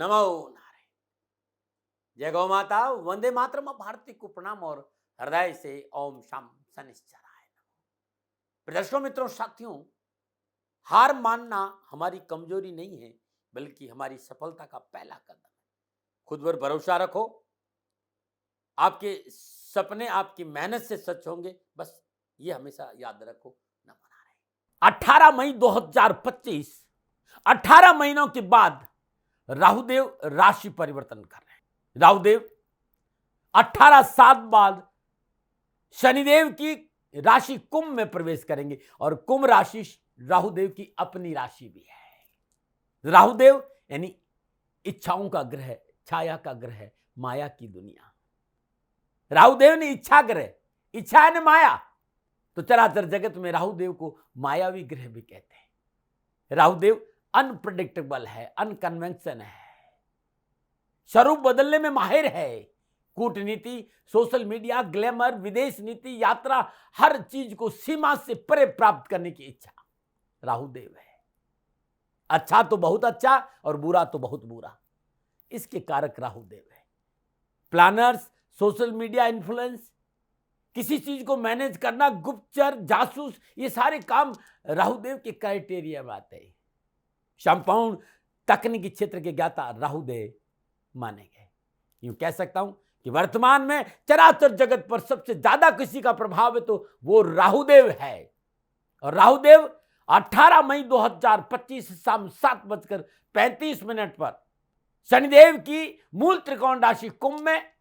नमो नारायण। जय गौ माता, वंदे मातरम। भारती को प्रणाम और हृदय से ओम शाम शनिश्चराय नमः। दर्शकों, मित्रों, साथियों, हार मानना हमारी कमजोरी नहीं है, बल्कि हमारी सफलता का पहला कदम है। खुद पर भरोसा रखो, आपके सपने आपकी मेहनत से सच होंगे, बस ये हमेशा याद रखो। नमो नारायण। 18 मई 2025, 18 महीनों के बाद राहुदेव राशि परिवर्तन कर रहे हैं। राहुदेव 18 साल बाद शनिदेव की राशि कुंभ में प्रवेश करेंगे और कुंभ राशि राहुदेव की अपनी राशि भी है। राहुदेव यानी इच्छाओं का ग्रह, छाया का ग्रह, माया की दुनिया। राहुदेव ने इच्छा ग्रह, इच्छा है न माया, तो चराचर जगत में राहुदेव को मायावी ग्रह भी कहते हैं। राहुदेव अनप्रेडिक्टेबल है, अनकन्वेंशन है, स्वरूप बदलने में माहिर है। कूटनीति, सोशल मीडिया, ग्लैमर, विदेश नीति, यात्रा, हर चीज को सीमा से परे प्राप्त करने की इच्छा राहुदेव है। अच्छा तो बहुत अच्छा और बुरा तो बहुत बुरा, इसके कारक राहुदेव है। प्लानर्स, सोशल मीडिया इन्फ्लुएंस, किसी चीज को मैनेज करना, गुप्तचर, जासूस, ये सारे काम राहुदेव के क्राइटेरिया में आते हैं। संपूर्ण तकनीकी क्षेत्र के ज्ञाता राहुदेव माने गए। यूं कह सकता हूं कि वर्तमान में चराचर जगत पर सबसे ज्यादा किसी का प्रभाव है तो वो राहुदेव है। और राहुदेव 18 मई 2025 शाम 7:35 पर शनिदेव की मूल त्रिकोण राशि कुंभ में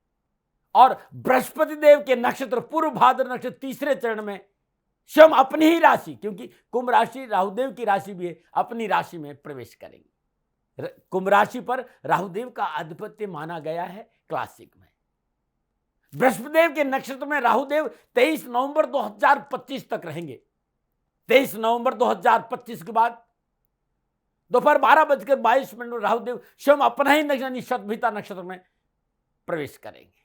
और बृहस्पति देव के नक्षत्र पूर्व भाद्र नक्षत्र तीसरे चरण में स्वयं अपनी ही राशि, क्योंकि कुंभ राशि राहुदेव की राशि भी है, अपनी राशि में प्रवेश करेंगे। कुंभ राशि पर राहुदेव का आधिपत्य माना गया है क्लासिक में। बृहस्पति देव के नक्षत्र में राहुदेव 23 नवंबर 2025 तक रहेंगे। 23 नवंबर 2025 के बाद दोपहर 12:22 में राहुदेव स्वयं अपना ही नक्षत्र शतभिता नक्षत्र में प्रवेश करेंगे।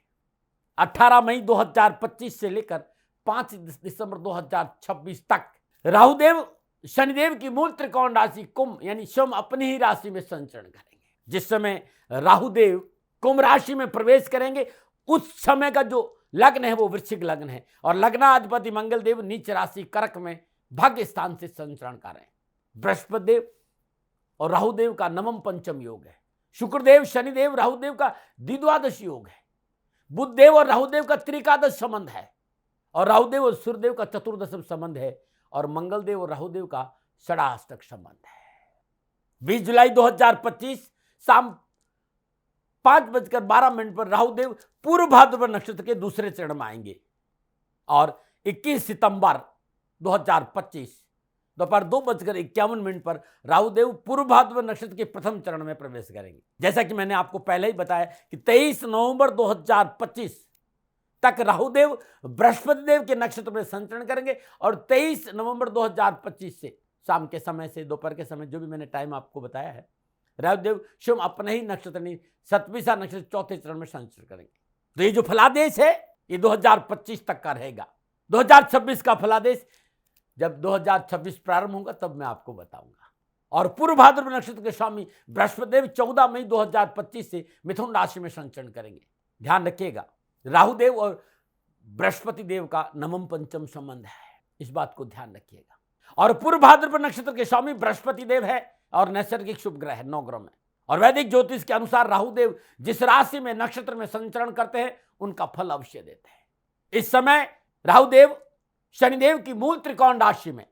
18 मई 2025 से लेकर 5 दिसंबर 2026 तक राहुदेव शनिदेव की मूल त्रिकोण राशि कुंभ यानी स्वयं अपनी ही राशि में संचरण करेंगे। जिस समय राहुदेव कुंभ राशि में प्रवेश करेंगे उस समय का जो लग्न है वो वृश्चिक लग्न है और लग्नाधिपति मंगल देव नीच राशि कर्क में भाग्य स्थान से संचरण कर रहे हैं। बृहस्पति देव और राहुदेव का नवम पंचम योग है। शुक्रदेव शनिदेव राहुदेव का द्विद्वादश योग है। बुधदेव और राहुदेव का त्रिकादश संबंध है और राहुदेव और सूर्यदेव का चतुर्दशम संबंध है और मंगलदेव और राहुदेव का षडाष्टक संबंध है। 20 जुलाई 2025 शाम 5:12 पर राहुदेव पूर्व भाद्रपद नक्षत्र के दूसरे चरण में आएंगे और 21 सितंबर 2025 दोपहर 2:51 पर राहुदेव पूर्व भाद्रपद नक्षत्र के प्रथम चरण में प्रवेश करेंगे। जैसा कि मैंने आपको पहले ही बताया कि 23 नवंबर 2025 तक राहुदेव बृहस्पति देव के नक्षत्र में संचरण करेंगे और 23 नवंबर 2025 से शाम के समय से दोपहर के समय जो भी मैंने टाइम आपको बताया है, राहुदेव स्वयं अपने ही नक्षत्र नहीं सतभिसा नक्षत्र चौथे चरण में संचरण करेंगे। तो ये जो फलादेश है ये 2025 तक का रहेगा। 2026 का फलादेश जब 2026 प्रारंभ होगा तब मैं आपको बताऊंगा। और पूर्व भाद्रपद नक्षत्र के स्वामी बृहस्पति देव 14 मई 2025 से मिथुन राशि में संचरण करेंगे। ध्यान रखिएगा, राहुदेव और बृहस्पति देव का नवम पंचम संबंध है, इस बात को ध्यान रखिएगा। और पूर्व भाद्रपद नक्षत्र के स्वामी बृहस्पति देव है और नैसर्गिक शुभ ग्रह है 9 ग्रह में। और वैदिक ज्योतिष के अनुसार राहुदेव जिस राशि में नक्षत्र में संचरण करते हैं उनका फल अवश्य देते हैं। इस समय राहुदेव शनिदेव की मूल त्रिकोण राशि में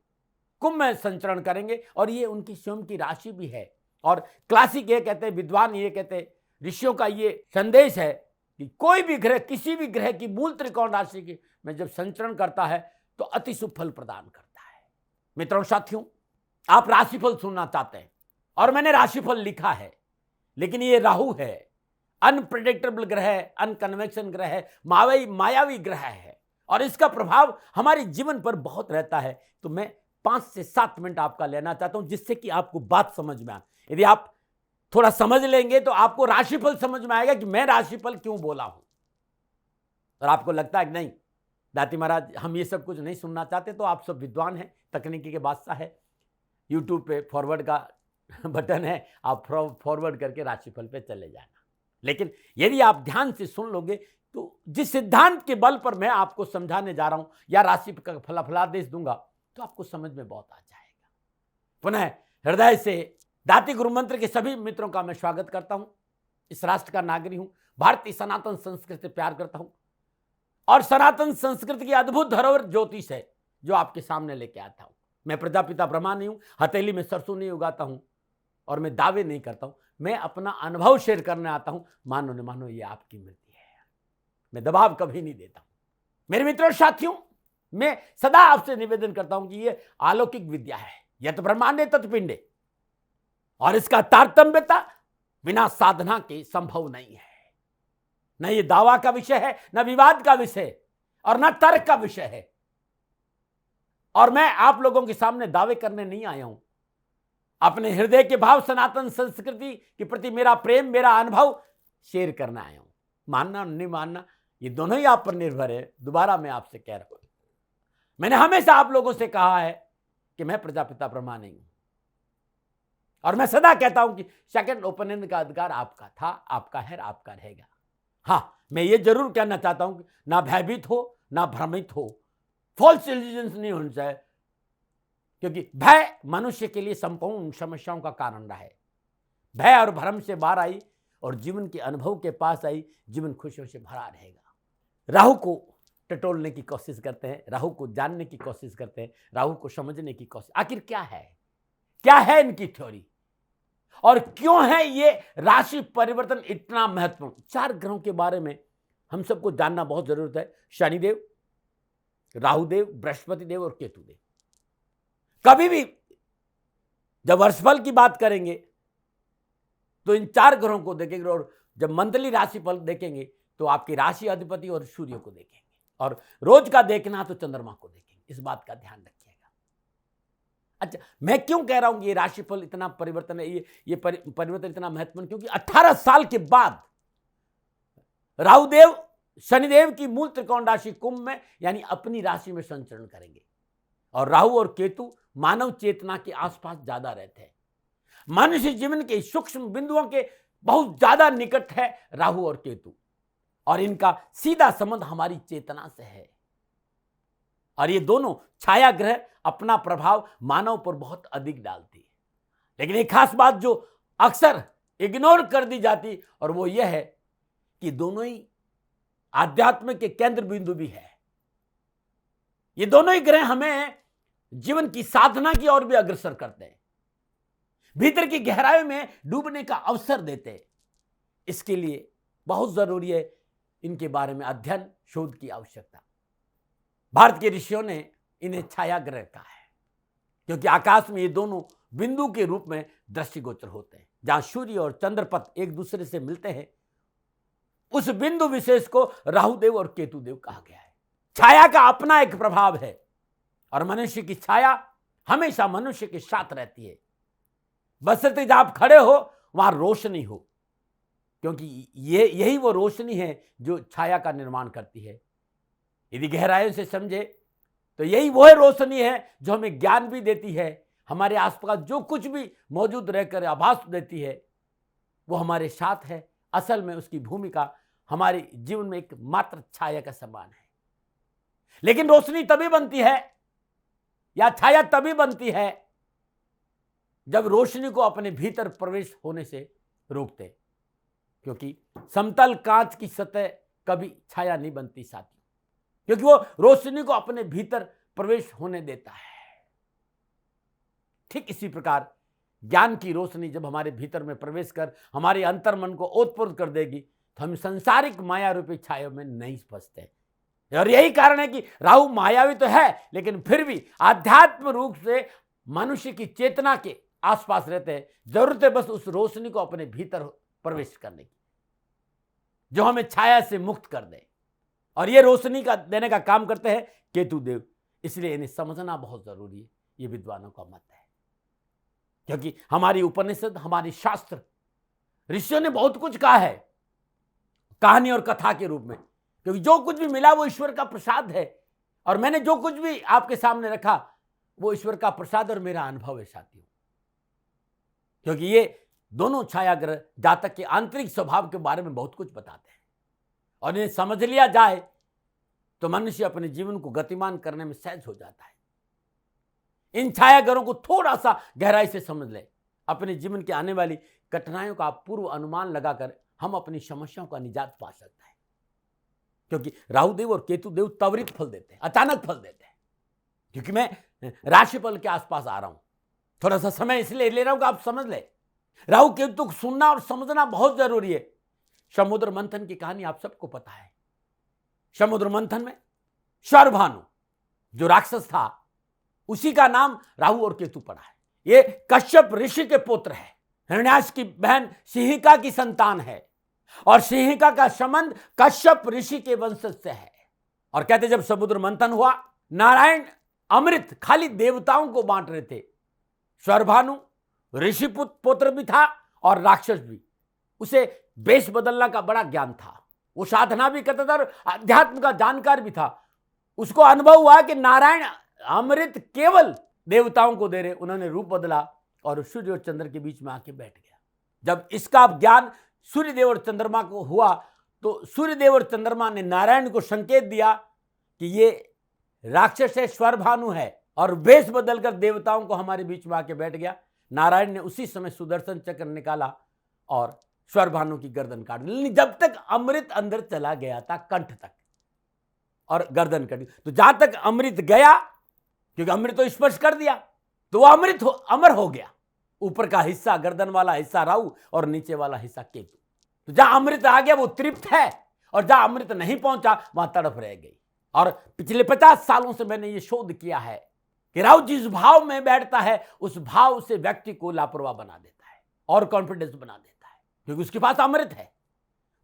कुंभ में संचरण करेंगे और ये उनकी स्वयं की राशि भी है। और क्लासिक ये कहते हैं, विद्वान ये कहते हैं, ऋषियों का ये संदेश है कि कोई भी ग्रह किसी भी ग्रह की मूल त्रिकोण राशि की में जब संचरण करता है तो अति शुभ फल प्रदान करता है। मित्रों साथियों, आप राशिफल सुनना चाहते हैं और मैंने राशिफल लिखा है, लेकिन ये राहु है, अनप्रेडिक्टेबल ग्रह है, अनकन्वेंशन ग्रह है, मायावी ग्रह है और इसका प्रभाव हमारे जीवन पर बहुत रहता है। तो मैं 5 से 7 मिनट आपका लेना चाहता हूं जिससे कि आपको बात समझ में आए। यदि आप थोड़ा समझ लेंगे तो आपको राशिफल समझ में आएगा कि मैं राशिफल क्यों बोला हूं। और आपको लगता है कि नहीं दाती महाराज हम ये सब कुछ नहीं सुनना चाहते, तो आप सब विद्वान हैं, तकनीकी के बादशाह है, यूट्यूब पे फॉरवर्ड का बटन है, आप फॉरवर्ड करके राशिफल पे चले जाना। लेकिन यदि आप ध्यान से सुन लोगे तो जिस सिद्धांत के बल पर मैं आपको समझाने जा रहा हूं या राशि का फलादेश दूंगा तो आपको समझ में बहुत आ जाएगा। पुनः हृदय से दाती गुरु मंत्र के सभी मित्रों का मैं स्वागत करता हूं। इस राष्ट्र का नागरिक हूं, भारतीय सनातन संस्कृति से प्यार करता हूं और सनातन संस्कृति की अद्भुत धरोहर ज्योतिष है जो आपके सामने लेके आता हूं। मैं प्रजापिता ब्रह्मा नहीं हूं, हथेली में सरसों नहीं उगाता हूं और मैं दावे नहीं करता हूं। मैं अपना अनुभव शेयर करने आता हूं। मानो न मानो ये आपकी मृत्यु है। मैं दबाव कभी नहीं देता हूं। मेरे मित्रों साथियों, मैं सदा आपसे निवेदन करता हूं कि ये अलौकिक विद्या है, यत ब्रह्मांडे तत् पिंडे, और इसका तारतम्यता बिना साधना के संभव नहीं है। न ये दावा का विषय है, न विवाद का विषय और न तर्क का विषय है। और मैं आप लोगों के सामने दावे करने नहीं आया हूं। अपने हृदय के भाव, सनातन संस्कृति के प्रति मेरा प्रेम, मेरा अनुभव शेयर करना आया हूं। मानना नहीं मानना ये दोनों ही आप पर निर्भर है। दोबारा मैं आपसे कह रहा हूं, मैंने हमेशा आप लोगों से कहा है कि मैं प्रजापिता ब्रह्मा नहीं हूं और मैं सदा कहता हूं कि सेकंड ओपिनियन का अधिकार आपका था, आपका है, आपका रहेगा। हां, मैं ये जरूर कहना चाहता हूं कि ना भयभीत हो, ना भ्रमित हो, फॉल्स इल्यूजन्स नहीं होना चाहिए, क्योंकि भय मनुष्य के लिए संपूर्ण समस्याओं का कारण रहा है। भय और भ्रम से बाहर आई और जीवन के अनुभव के पास आई, जीवन खुशियों से भरा रहेगा। राहु को टटोलने की कोशिश करते हैं, राहु को जानने की कोशिश करते हैं, राहु को समझने की कोशिश। आखिर क्या है इनकी थ्योरी और क्यों है ये राशि परिवर्तन इतना महत्वपूर्ण? 4 ग्रहों के बारे में हम सबको जानना बहुत जरूरत है। शनिदेव, राहुदेव, बृहस्पति देव और केतु देव। कभी भी जब वर्षफल की बात करेंगे तो इन 4 ग्रहों को देखेंगे और जब मंथली राशिफल देखेंगे तो आपकी राशि अधिपति और सूर्य को देखेंगे और रोज का देखना तो चंद्रमा को देखेंगे। इस बात का ध्यान रखिएगा। अच्छा, मैं क्यों कह रहा हूं कि ये राशिफल इतना परिवर्तन है, ये परिवर्तन इतना महत्वपूर्ण? क्योंकि 18 साल के बाद राहुदेव शनिदेव की मूल त्रिकोण राशि कुंभ में यानी अपनी राशि में संचरण करेंगे और राहु और केतु मानव चेतना के आसपास ज्यादा रहते हैं। मनुष्य जीवन के सूक्ष्म बिंदुओं के बहुत ज्यादा निकट है राहु और केतु और इनका सीधा संबंध हमारी चेतना से है और ये दोनों छाया ग्रह अपना प्रभाव मानव पर बहुत अधिक डालती है। लेकिन एक खास बात जो अक्सर इग्नोर कर दी जाती और वो ये है कि दोनों ही आध्यात्म के केंद्र बिंदु भी है। ये दोनों ही ग्रह हमें जीवन की साधना की ओर भी अग्रसर करते हैं, भीतर की गहराई में डूबने का अवसर देते हैं। इसके लिए बहुत जरूरी है इनके बारे में अध्ययन, शोध की आवश्यकता। भारत के ऋषियों ने इन्हें छाया ग्रह कहा है क्योंकि आकाश में ये दोनों बिंदु के रूप में दृष्टिगोचर होते हैं। जहां सूर्य और चंद्रपथ एक दूसरे से मिलते हैं उस बिंदु विशेष को राहुदेव और केतुदेव कहा गया है। छाया का अपना एक प्रभाव है और मनुष्य की छाया हमेशा मनुष्य के साथ रहती है, बशर्ते जहां आप खड़े हो वहां रोशनी हो, क्योंकि यही वो रोशनी है जो छाया का निर्माण करती है। यदि गहराई से समझे तो यही वो रोशनी है जो हमें ज्ञान भी देती है, हमारे आसपास जो कुछ भी मौजूद रहकर आभास देती है वो हमारे साथ है। असल में उसकी भूमिका हमारे जीवन में एक मात्र छाया का समान है। लेकिन रोशनी तभी बनती है या छाया तभी बनती है जब रोशनी को अपने भीतर प्रवेश होने से रोकते, क्योंकि समतल कांच की सतह कभी छाया नहीं बनती साथियों, क्योंकि वो रोशनी को अपने भीतर प्रवेश होने देता है। ठीक इसी प्रकार ज्ञान की रोशनी जब हमारे भीतर में प्रवेश कर हमारे अंतर मन को ओतप्रोत कर देगी तो हम सांसारिक माया रूपी छाया में नहीं फंसते। और यही कारण है कि राहु मायावी तो है लेकिन फिर भी आध्यात्म रूप से मनुष्य की चेतना के आसपास रहते हैं। जरूरत है बस उस रोशनी को अपने भीतर प्रवेश करने की जो हमें छाया से मुक्त कर दे, और ये रोशनी का देने का काम करते हैं केतु देव। इसलिए इन्हें समझना बहुत जरूरी है, ये विद्वानों का मत है। क्योंकि हमारी उपनिषद, हमारी शास्त्र, ऋषियों ने बहुत कुछ कहा है कहानी और कथा के रूप में, क्योंकि जो कुछ भी मिला वो ईश्वर का प्रसाद है और मैंने जो कुछ भी आपके सामने रखा वो ईश्वर का प्रसाद और मेरा अनुभव है साथियों। क्योंकि ये दोनों छाया ग्रह जातक के आंतरिक स्वभाव के बारे में बहुत कुछ बताते हैं और इन्हें समझ लिया जाए तो मनुष्य अपने जीवन को गतिमान करने में सहज हो जाता है। इन छाया ग्रहों को थोड़ा सा गहराई से समझ ले, अपने जीवन के आने वाली कठिनाइयों का पूर्व अनुमान लगाकर हम अपनी समस्याओं का निजात पा सकते हैं। क्योंकि राहुदेव और केतुदेव त्वरित फल देते हैं, अचानक फल देते हैं। क्योंकि मैं राशिफल के आसपास आ रहा हूं, थोड़ा सा समय इसलिए ले रहा हूं कि आप समझ ले। राहु केतु को सुनना और समझना बहुत जरूरी है। समुद्र मंथन की कहानी आप सबको पता है। समुद्र मंथन में शरभानु जो राक्षस था, उसी का नाम राहु और केतु पड़ा है। ये कश्यप ऋषि के पुत्र है, हिरण्याक्ष की बहन सिंहिका की संतान है और सिंहिका का संबंध कश्यप ऋषि के वंशज से है। और कहते जब समुद्र मंथन हुआ, नारायण अमृत खाली देवताओं को बांट रहे थे। शरभानु ऋषि पुत्र भी था और राक्षस भी। उसे वेश बदलना का बड़ा ज्ञान था, वो साधना भी करता था और अध्यात्म का जानकार भी था। उसको अनुभव हुआ कि नारायण अमृत केवल देवताओं को दे रहे। उन्होंने रूप बदला और सूर्य और चंद्र के बीच में आके बैठ गया। जब इसका ज्ञान सूर्यदेव और चंद्रमा को हुआ तो सूर्यदेव और चंद्रमा ने नारायण को संकेत दिया कि ये राक्षस है, स्वरभानु है और वेश बदलकर देवताओं को हमारे बीच में आके बैठ गया। नारायण ने उसी समय सुदर्शन चक्र निकाला और स्वरभानु की गर्दन काट ली। जब तक अमृत अंदर चला गया था कंठ तक और गर्दन कटी, तो जहां तक अमृत गया, क्योंकि अमृत तो स्पर्श कर दिया, तो वह अमृत अमर हो गया। ऊपर का हिस्सा गर्दन वाला हिस्सा राहु और नीचे वाला हिस्सा केतु। तो जहां अमृत आ गया वो तृप्त है और जहां अमृत नहीं पहुंचा वहां तड़प रह गई। और पिछले 50 सालों से मैंने ये शोध किया है कि राहु जिस भाव में बैठता है उस भाव से व्यक्ति को लापरवाह बना देता है और कॉन्फिडेंस बना देता है, क्योंकि उसके पास अमृत है।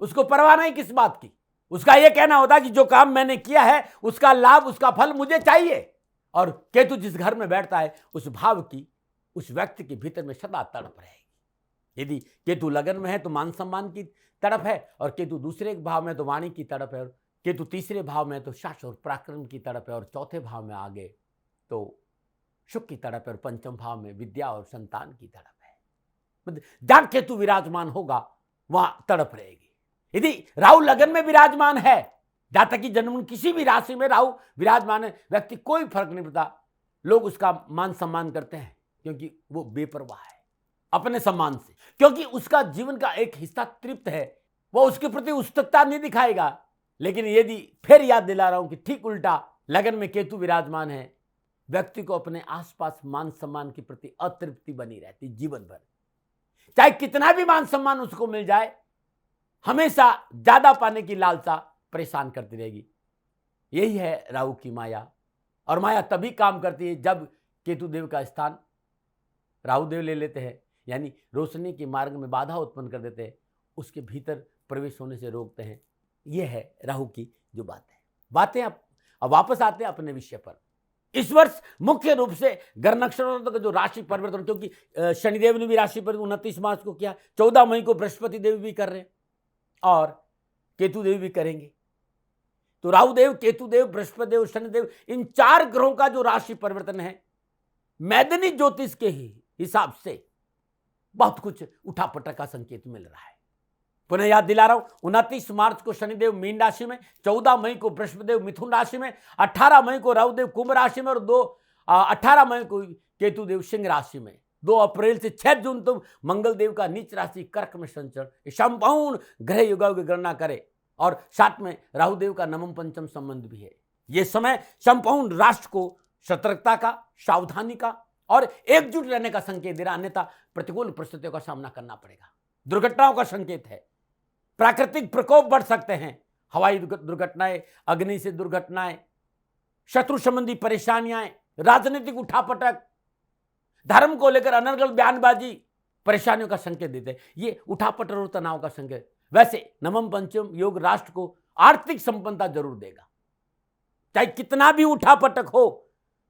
उसको परवाह नहीं किस बात की। उसका यह कहना होता है कि जो काम मैंने किया है उसका लाभ, उसका फल मुझे चाहिए। और केतु जिस घर में बैठता है उस भाव की उस व्यक्ति के भीतर में सदा तड़प रहेगी। यदि केतु लगन में है तो मान सम्मान की तड़प है, और केतु दूसरे भाव में तो वाणी की तड़प है, और केतु तीसरे भाव में तो साहस और पराक्रम की तड़प है, और चौथे भाव में आगे तो सुख की तड़प है, और पंचम भाव में विद्या और संतान की तड़प है। मतलब जहां केतु विराजमान होगा वहां तड़प रहेगी। यदि राहु लगन में विराजमान है, जातक की जन्म किसी भी राशि में राहु विराजमान है, व्यक्ति कोई फर्क नहीं पड़ता, लोग उसका मान सम्मान करते हैं क्योंकि वो बेपरवाह है अपने सम्मान से, क्योंकि उसका जीवन का एक हिस्सा तृप्त है, वो उसके प्रति उत्सुकता नहीं दिखाएगा। लेकिन यदि फिर याद दिला रहा हूं कि ठीक उल्टा लगन में केतु विराजमान है, व्यक्ति को अपने आसपास मान सम्मान के प्रति अतृप्ति बनी रहती जीवन भर। चाहे कितना भी मान सम्मान उसको मिल जाए, हमेशा ज्यादा पाने की लालसा परेशान करती रहेगी। यही है राहु की माया। और माया तभी काम करती है जब केतु देव का स्थान राहु देव ले लेते हैं, यानी रोशनी के मार्ग में बाधा उत्पन्न कर देते हैं, उसके भीतर प्रवेश होने से रोकते हैं। यह है राहु की जो बातें। अब वापस आते हैं अपने विषय पर। इस वर्ष मुख्य रूप से ग्रह नक्षत्रों का जो राशि परिवर्तन, क्योंकि शनिदेव ने भी राशि परिवर्तन 29 मार्च को किया, 14 मई को बृहस्पति देव भी कर रहे हैं और केतु देव भी करेंगे। तो राहु देव, केतु देव, बृहस्पति देव, शनिदेव, इन 4 ग्रहों का जो राशि परिवर्तन है, मैदानी ज्योतिष के ही हिसाब से बहुत कुछ उठापटक का संकेत मिल रहा है। पुनः याद दिला रहा हूं, 29 मार्च को शनिदेव मीन राशि में, 14 मई को बृहस्पति देव मिथुन राशि में, 18 मई को राहु देव कुंभ राशि में, और 18 मई को केतु देव सिंह राशि में। 2 अप्रैल से 6 जून तक मंगल देव का नीच राशि कर्क में संचरण, संपूर्ण ग्रह युगों की गणना करे, और साथ में राहु देव का नवम पंचम संबंध भी है। यह समय संपूर्ण राष्ट्र को सतर्कता का, सावधानी का और एकजुट रहने का संकेत दे रहा, अन्यथा प्रतिकूल परिस्थितियों का सामना करना पड़ेगा। दुर्घटनाओं का संकेत है, प्राकृतिक प्रकोप बढ़ सकते हैं, हवाई दुर्घटनाएं, अग्नि से दुर्घटनाएं, शत्रु संबंधी परेशानियां, राजनीतिक उठापटक, धर्म को लेकर अनर्गल बयानबाजी परेशानियों का संकेत देते हैं। ये उठापटक और तनाव का संकेत। वैसे नवम पंचम योग राष्ट्र को आर्थिक संपन्नता जरूर देगा। चाहे कितना भी उठापटक हो,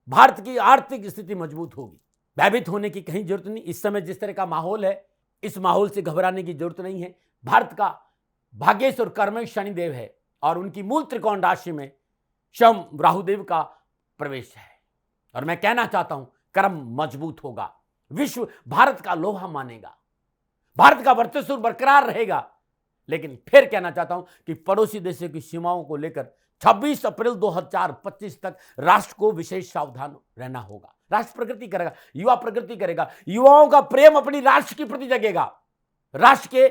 भारत की आर्थिक स्थिति मजबूत होगी। भयभीत होने की कहीं जरूरत नहीं। इस समय जिस तरह का माहौल है, इस माहौल से घबराने की जरूरत नहीं है। भारत का भाग्येश और कर्मेश शनिदेव है और उनकी मूल त्रिकोण राशि में स्वयं राहुदेव का प्रवेश है। और मैं कहना चाहता हूं कर्म मजबूत होगा, विश्व भारत का लोहा मानेगा, भारत का वर्चस्व बरकरार रहेगा। लेकिन फिर कहना चाहता हूं कि पड़ोसी देशों की सीमाओं को लेकर 26 अप्रैल 2025 तक राष्ट्र को विशेष सावधान रहना होगा। राष्ट्र प्रगति करेगा, युवा प्रगति करेगा, युवाओं का प्रेम अपनी राष्ट्र के प्रति जगेगा। राष्ट्र के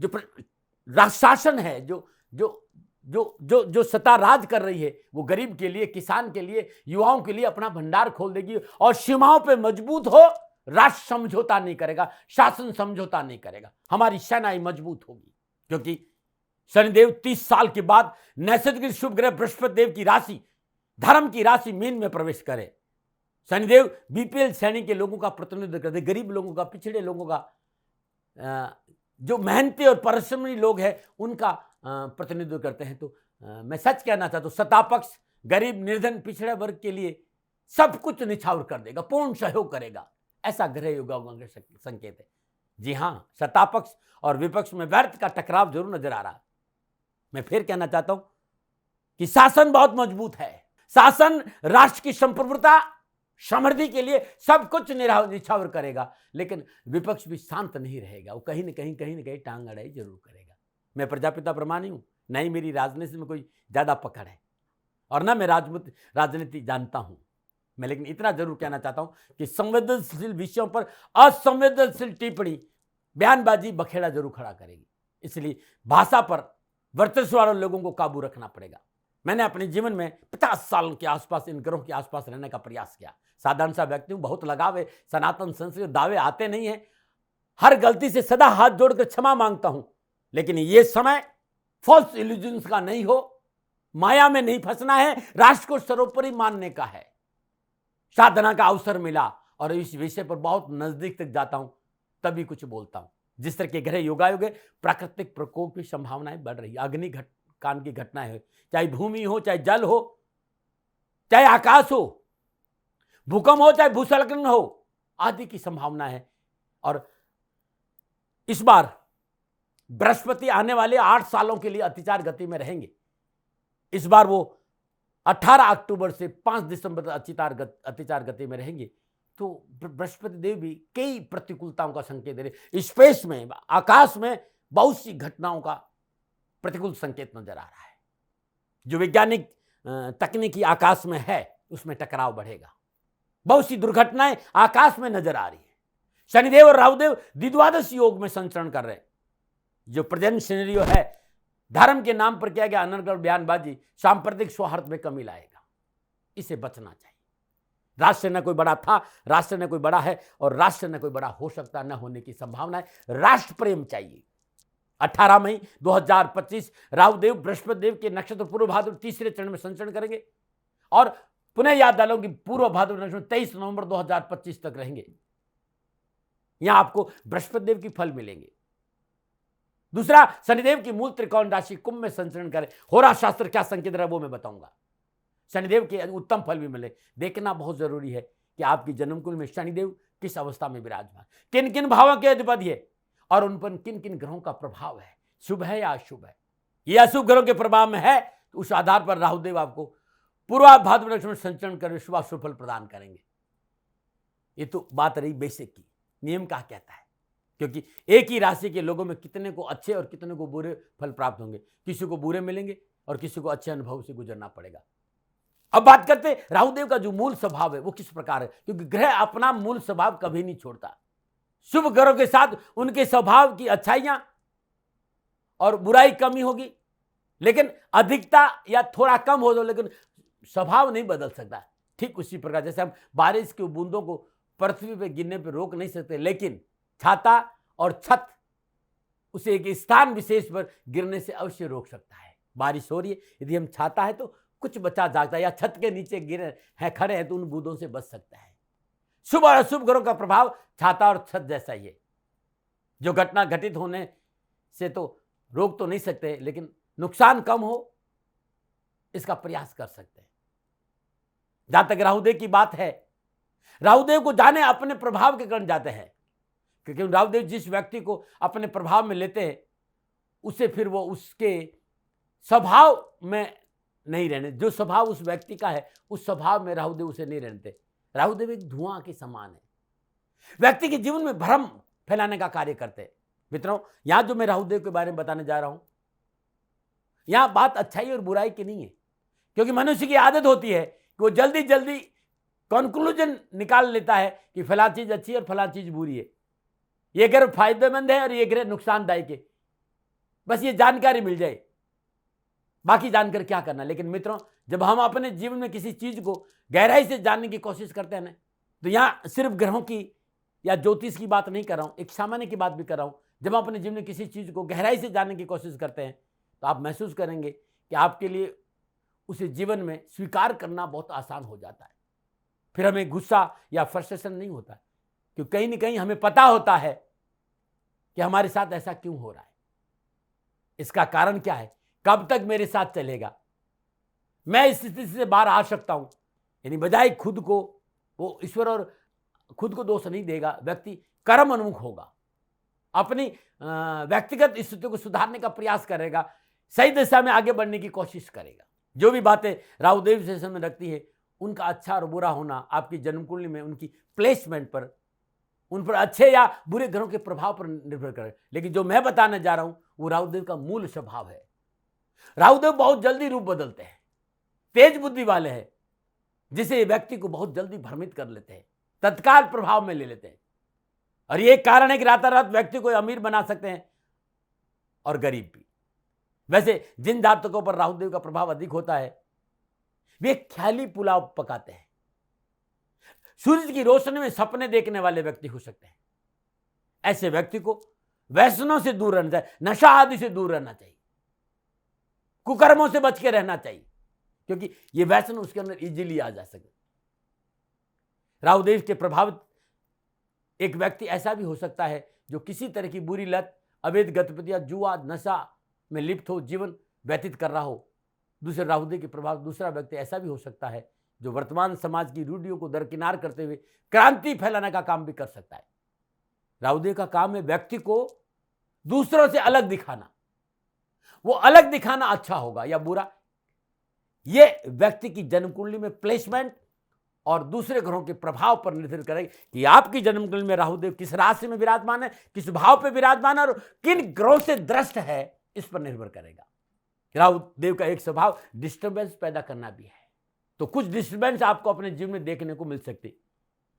जो शासन है, जो जो जो जो जो सत्ता राज कर रही है, वो गरीब के लिए, किसान के लिए, युवाओं के लिए अपना भंडार खोल देगी और सीमाओं पे मजबूत हो। राष्ट्र समझौता नहीं करेगा, शासन समझौता नहीं करेगा, हमारी सेनाएं मजबूत होगी। क्योंकि शनिदेव 30 साल के बाद नैसर्गिक शुभ ग्रह बृहस्पति देव की राशि, धर्म की राशि मीन में प्रवेश करे। शनिदेव बीपीएल श्रेणी के लोगों का प्रतिनिधित्व करते, गरीब लोगों का, पिछड़े लोगों का, जो मेहनती और परिश्रमी लोग हैं उनका प्रतिनिधित्व करते हैं। तो मैं सच कहना चाहता हूं, सत्तापक्ष गरीब, निर्धन, पिछड़े वर्ग के लिए सब कुछ निछावर कर देगा, पूर्ण सहयोग करेगा, ऐसा ग्रह योगाओं का संकेत है। जी हां, सत्तापक्ष और विपक्ष में व्यर्थ का टकराव जरूर नजर आ रहा है। मैं फिर कहना चाहता हूं कि शासन बहुत मजबूत है। शासन राष्ट्र की संप्रभुता, समृद्धि के लिए सब कुछ निछावर करेगा, लेकिन विपक्ष भी शांत नहीं रहेगा, वो कहीं न कहीं टांग अड़ाई जरूर करेगा। मैं प्रजापिता प्रमाणी हूं, नहीं मेरी राजनीति में कोई ज्यादा पकड़ है और ना मैं राजनीति जानता हूं। मैं लेकिन इतना जरूर कहना चाहता हूं कि संवेदनशील विषयों पर असंवेदनशील टिप्पणी, बयानबाजी बखेड़ा जरूर खड़ा करेगी। इसलिए भाषा पर वर्चस्व वाले लोगों को काबू रखना पड़ेगा। मैंने अपने जीवन में 50 साल के आसपास इन ग्रहों के आसपास रहने का प्रयास किया। साधारण सा व्यक्ति हूं, बहुत लगाव है सनातन संस्कृति, दावे आते नहीं है, हर गलती से सदा हाथ जोड़कर क्षमा मांगता हूं। लेकिन ये समय फॉल्स इल्यूजन्स का नहीं हो, माया में नहीं फंसना है, राष्ट्र को सर्वोपरि मानने का है। साधना का अवसर मिला और इस विषय पर बहुत नजदीक तक जाता हूं, तभी कुछ बोलता हूं। जिस तरह के ग्रह योगायोग है, प्राकृतिक प्रकोप की संभावनाएं बढ़ रही है। अग्निकांड की घटनाएं हो, चाहे भूमि हो, चाहे जल हो, चाहे आकाश हो, भूकंप हो, चाहे भूस्खलन हो, आदि की संभावना है। और इस बार बृहस्पति आने वाले 8 सालों के लिए अतिचार गति में रहेंगे। इस बार वो 18 अक्टूबर से 5 दिसंबर तक अतिचार गति में रहेंगे। तो बृहस्पति देव भी कई प्रतिकूलताओं का संकेत दे रहे। स्पेस में, आकाश में बहुत सी घटनाओं का प्रतिकूल संकेत नजर आ रहा है। जो वैज्ञानिक तकनीकी आकाश में है, उसमें टकराव बढ़ेगा। बहुत सी दुर्घटनाएं आकाश में नजर आ रही है। शनिदेव और राहुदेव द्विद्वादश योग में संचरण कर रहे हैं। जो प्रेजेंट सिनेरियो है, धर्म के नाम पर किया गया अनर्गल बयानबाजी सांप्रदायिक सौहार्द में कमी लाएगा। इसे बचना चाहिए। राष्ट्र न कोई बड़ा था, राष्ट्र न कोई बड़ा है और राष्ट्र न कोई बड़ा हो सकता, न होने की संभावना है। राष्ट्र प्रेम चाहिए। 18 मई 2025 राहुदेव बृहस्पति देव के नक्षत्र पूर्व भाद्र तीसरे चरण में संचरण करेंगे और पुनः याद डालो कि पूर्व भाद्र नक्षत्र 23 नवंबर 2025 तक रहेंगे। यहां आपको बृहस्पति देव की फल मिलेंगे। दूसरा, शनिदेव की मूल त्रिकोण राशि कुंभ में संचरण करें। होरा शास्त्र क्या संकेत रहा है वो मैं बताऊंगा। शनिदेव के उत्तम फल भी मिले, देखना बहुत जरूरी है कि आपकी जन्मकुंड में शनिदेव किस अवस्था में विराजमान, किन किन भावों के अधिपति है और उन पर किन किन ग्रहों का प्रभाव है, शुभ है या अशुभ है। यह अशुभ ग्रहों के प्रभाव में है तो उस आधार पर राहुदेव आपको पूर्वा भाद्र नक्षत्र में संचरण कर शुभ फल प्रदान करेंगे। ये तो बात रही बेसिक की, नियम क्या कहता है, क्योंकि एक ही राशि के लोगों में कितने को अच्छे और कितने को बुरे फल प्राप्त होंगे। किसी को बुरे मिलेंगे और किसी को अच्छे अनुभव से गुजरना पड़ेगा। अब बात करते हैं राहुदेव का जो मूल स्वभाव है वो किस प्रकार है, क्योंकि ग्रह अपना मूल स्वभाव कभी नहीं छोड़ता। शुभ ग्रहों के साथ उनके स्वभाव की अच्छाइयां और बुराई कमी होगी, लेकिन अधिकता या थोड़ा कम हो, लेकिन स्वभाव नहीं बदल सकता। ठीक उसी प्रकार जैसे हम बारिश की बूंदों को पृथ्वी पे गिरने पे रोक नहीं सकते, लेकिन छाता और छत उसे एक स्थान विशेष पर गिरने से अवश्य रोक सकता है। बारिश हो रही है, यदि हम छाता है तो कुछ बचा जाता है, या छत के नीचे गिरे हैं, खड़े हैं तो उन बूंदों से बच सकता है। शुभ और अशुभ ग्रहों का प्रभाव छाता और छत जैसा ही है। जो घटना घटित होने से तो रोक तो नहीं सकते, लेकिन नुकसान कम हो इसका प्रयास कर सकते हैं। जहां तक राहुदेव की बात है, राहुदेव को जाने अपने प्रभाव के कारण जाते हैं, क्योंकि राहुदेव जिस व्यक्ति को अपने प्रभाव में लेते हैं उसे फिर वो उसके स्वभाव में नहीं रहने, जो स्वभाव उस व्यक्ति का है उस स्वभाव में राहुदेव उसे नहीं रहते। राहुदेव एक धुआं के समान है। व्यक्ति के जीवन में भ्रम फैलाने का कार्य करते हैं। मित्रों, यहां जो मैं राहुदेव के बारे में बताने जा रहा हूं, यहां बात अच्छाई और बुराई की नहीं है, क्योंकि मनुष्य की आदत होती है कि वो जल्दी जल्दी कंक्लूजन निकाल लेता है कि फला चीज अच्छी है और फला चीज बुरी है, ये ग्रह फायदेमंद है और ये ग्रह नुकसानदायक है, बस ये जानकारी मिल जाए, बाकी जानकर क्या करना। लेकिन मित्रों, जब हम अपने जीवन में किसी चीज को गहराई से जानने की कोशिश करते हैं ना, तो यहां सिर्फ ग्रहों की या ज्योतिष की बात नहीं कर रहा हूं, एक सामान्य की बात भी कर रहा हूं। जब हम अपने जीवन में किसी चीज को गहराई से जानने की कोशिश करते हैं, तो आप महसूस करेंगे कि आपके लिए उसे जीवन में स्वीकार करना बहुत आसान हो जाता है। फिर हमें गुस्सा या फ्रस्ट्रेशन नहीं होता है, क्योंकि कहीं ना कहीं हमें पता होता है कि हमारे साथ ऐसा क्यों हो रहा है, इसका कारण क्या है, कब तक मेरे साथ चलेगा, मैं इस स्थिति से बाहर आ सकता हूं। यानी बजाय खुद को, वो ईश्वर और खुद को दोष नहीं देगा, व्यक्ति कर्म उन्मुख होगा, अपनी व्यक्तिगत स्थिति को सुधारने का प्रयास करेगा, सही दिशा में आगे बढ़ने की कोशिश करेगा। जो भी बातें राहुदेव से समय रखती है, उनका अच्छा और बुरा होना आपकी जन्म कुंडली में उनकी प्लेसमेंट पर, उन पर अच्छे या बुरे ग्रहों के प्रभाव पर निर्भर करे। लेकिन जो मैं बताने जा रहा हूं वो राहुदेव का मूल स्वभाव है। राहुदेव बहुत जल्दी रूप बदलते हैं, तेज बुद्धि वाले हैं, जिसे व्यक्ति को बहुत जल्दी भ्रमित कर लेते हैं, तत्काल प्रभाव में ले लेते हैं। और ये कारण है कि रातारात व्यक्ति को अमीर बना सकते हैं और गरीब भी। वैसे जिन जातकों पर राहुदेव का प्रभाव अधिक होता है, वे ख्याली पुलाव पकाते हैं, सूरज की रोशनी में सपने देखने वाले व्यक्ति हो सकते हैं। ऐसे व्यक्ति को व्यसनों से दूर रहना चाहिए, नशा आदि से दूर रहना चाहिए, कुकर्मों से बच के रहना चाहिए, क्योंकि ये व्यसन उसके अंदर इजीली आ जा सके। राहुदेव के प्रभावित एक व्यक्ति ऐसा भी हो सकता है जो किसी तरह की बुरी लत, अवैध गतिविधियां, जुआ, नशा में लिप्त हो, जीवन व्यतीत कर रहा हो। दूसरे राहुदेव के प्रभाव दूसरा व्यक्ति ऐसा भी हो सकता है जो वर्तमान समाज की रूढ़ियों को दरकिनार करते हुए क्रांति फैलाने का काम भी कर सकता है। राहुदेव का काम है व्यक्ति को दूसरों से अलग दिखाना। वो अलग दिखाना अच्छा होगा या बुरा, ये व्यक्ति की जन्म कुंडली में प्लेसमेंट और दूसरे ग्रहों के प्रभाव पर निर्भर करेगा कि आपकी जन्म कुंडली में राहुदेव किस राशि में विराजमान है, किस भाव पे विराजमान है और किन ग्रहों से दृष्ट है, इस पर निर्भर करेगा। राहुदेव का एक स्वभाव डिस्टर्बेंस पैदा करना भी है, तो कुछ डिस्टर्बेंस आपको अपने जीवन में देखने को मिल सकती,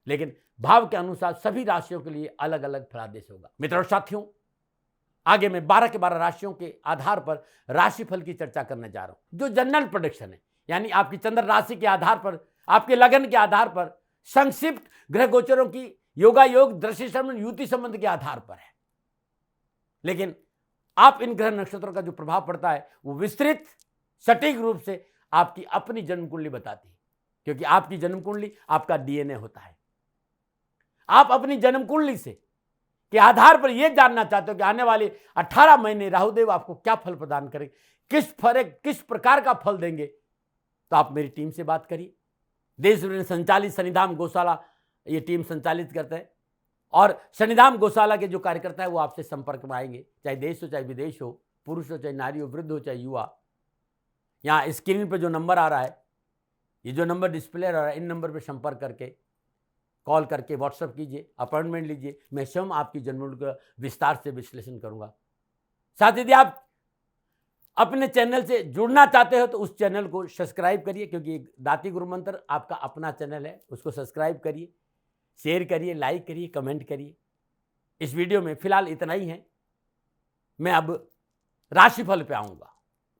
लेकिन भाव के अनुसार सभी राशियों के लिए अलग अलग फलादेश होगा। मित्रों साथियों, आगे मैं 12 के 12 राशियों के आधार पर राशिफल की चर्चा करने जा रहा हूं, जो जनरल प्रेडिक्शन है, यानी आपकी चंद्र राशि के आधार पर, आपके लगन के आधार पर, संक्षिप्त ग्रह गोचरों की योगा योग, दृष्टि संबंध, युति संबंध के आधार पर है। लेकिन आप इन ग्रह नक्षत्रों का जो प्रभाव पड़ता है वो विस्तृत सटीक रूप से आपकी अपनी जन्म कुंडली बताती है, क्योंकि आपकी जन्म कुंडली आपका डीएनए होता है। आप अपनी जन्म कुंडली से के आधार पर यह जानना चाहते हो कि आने वाले 18 महीने राहुदेव आपको क्या फल प्रदान करेंगे, किस प्रकार का फल देंगे, तो आप मेरी टीम से बात करिए। देश में संचालित शनिधाम गौशाला ये टीम संचालित करते हैं, और शनिधाम गौशाला के जो कार्यकर्ता है वो आपसे संपर्क में आएंगे, चाहे देश हो चाहे विदेश हो, पुरुष हो चाहे नारी हो, वृद्ध हो चाहे युवा। यहाँ स्क्रीन पर जो नंबर आ रहा है, ये जो नंबर डिस्प्ले आ रहा है, इन नंबर पर संपर्क करके, कॉल करके, व्हाट्सएप कीजिए, अपॉइंटमेंट लीजिए। मैं स्वयं आपकी जन्म का विस्तार से विश्लेषण करूंगा। साथ ही यदि आप अपने चैनल से जुड़ना चाहते हो तो उस चैनल को सब्सक्राइब करिए, क्योंकि दाती गुरु मंत्र आपका अपना चैनल है, उसको सब्सक्राइब करिए, शेयर करिए, लाइक करिए, कमेंट करिए। इस वीडियो में फिलहाल इतना ही है। मैं अब राशिफल पे आऊंगा।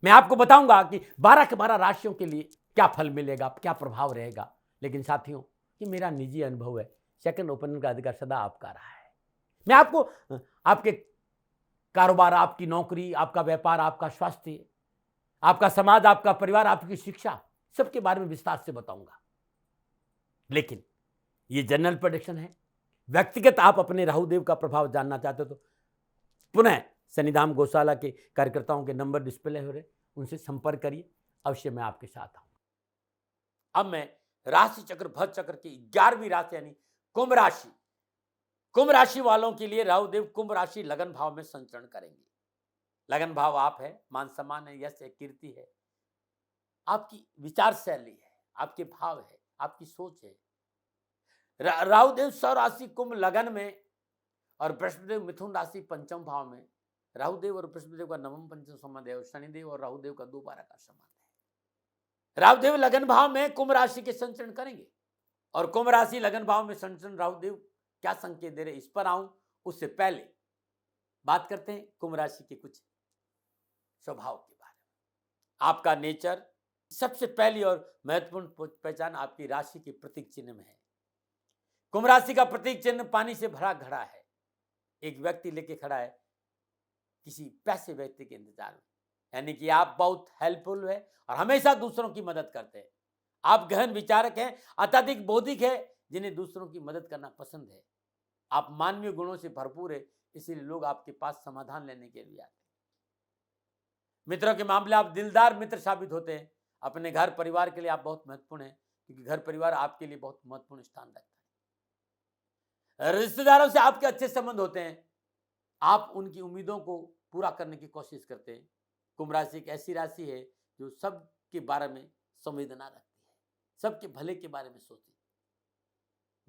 मैं आपको बताऊंगा कि 12 के 12 राशियों के लिए क्या फल मिलेगा, क्या प्रभाव रहेगा। लेकिन साथियों, ये मेरा निजी अनुभव है, सेकंड ओपिनियन का अधिकार सदा आपका रहा है। मैं आपको आपके कारोबार, आपकी नौकरी, आपका व्यापार, आपका स्वास्थ्य, आपका समाज, आपका परिवार, आपकी शिक्षा, सबके बारे में विस्तार से बताऊंगा। लेकिन ये जनरल प्रेडिक्शन है। व्यक्तिगत आप अपने राहुदेव का प्रभाव जानना चाहते हो तो पुनः शनिधाम गौशाला के कार्यकर्ताओं के नंबर डिस्प्ले हो रहे, उनसे संपर्क करिए, अवश्य मैं आपके साथ आऊंगा। अब मैं राशि चक्र भर चक्र की 11वीं राशि यानी कुंभ राशि, कुंभ राशि वालों के लिए राहुदेव कुंभ राशि लगन भाव में संचरण करेंगे। लगन भाव आप है, मान सम्मान है, यश है, कीर्ति है, आपकी विचार शैली है, आपके भाव है, आपकी सोच है। राहु देव स्व राशि कुंभ लगन में और बृहस्पतिदेव मिथुन राशि पंचम भाव में। राहु देव और बृहस्पतिदेव का नवम पंचम संबंध है और शनिदेव और राहु देव का 2-12 का संबंध है। राहु देव लगन भाव में कुंभ राशि के संचरण करेंगे और कुंभ राशि लगन भाव में संचरण राहु देव क्या संकेत दे रहे इस पर आऊं, उससे पहले बात करते हैं कुंभ राशि के कुछ स्वभाव के बारे में। आपका नेचर सबसे पहली और महत्वपूर्ण पहचान आपकी राशि के प्रतीक चिन्ह में है। कुंभ राशि का प्रतीक चिन्ह पानी से भरा घड़ा है। एक व्यक्ति लेके खड़ा है किसी पैसे व्यक्ति के इंतजार में, यानी कि आप बहुत हेल्पफुल है और हमेशा दूसरों की मदद करते हैं। आप गहन विचारक हैं, अत्यधिक बौद्धिक है, जिन्हें दूसरों की मदद करना पसंद है। आप मानवीय गुणों से भरपूर है, इसीलिए लोग आपके पास समाधान लेने के लिए आते हैं। मित्रों के मामले आप दिलदार मित्र साबित होते हैं। अपने घर परिवार के लिए आप बहुत महत्वपूर्ण हैं, क्योंकि घर परिवार आपके लिए बहुत महत्वपूर्ण स्थान रखता है। रिश्तेदारों से आपके अच्छे संबंध होते हैं। आप उनकी उम्मीदों को पूरा करने की कोशिश करते हैं। कुंभ राशि एक ऐसी राशि है जो सबके बारे में संवेदना रखती है, सबके भले के बारे में सोचती है।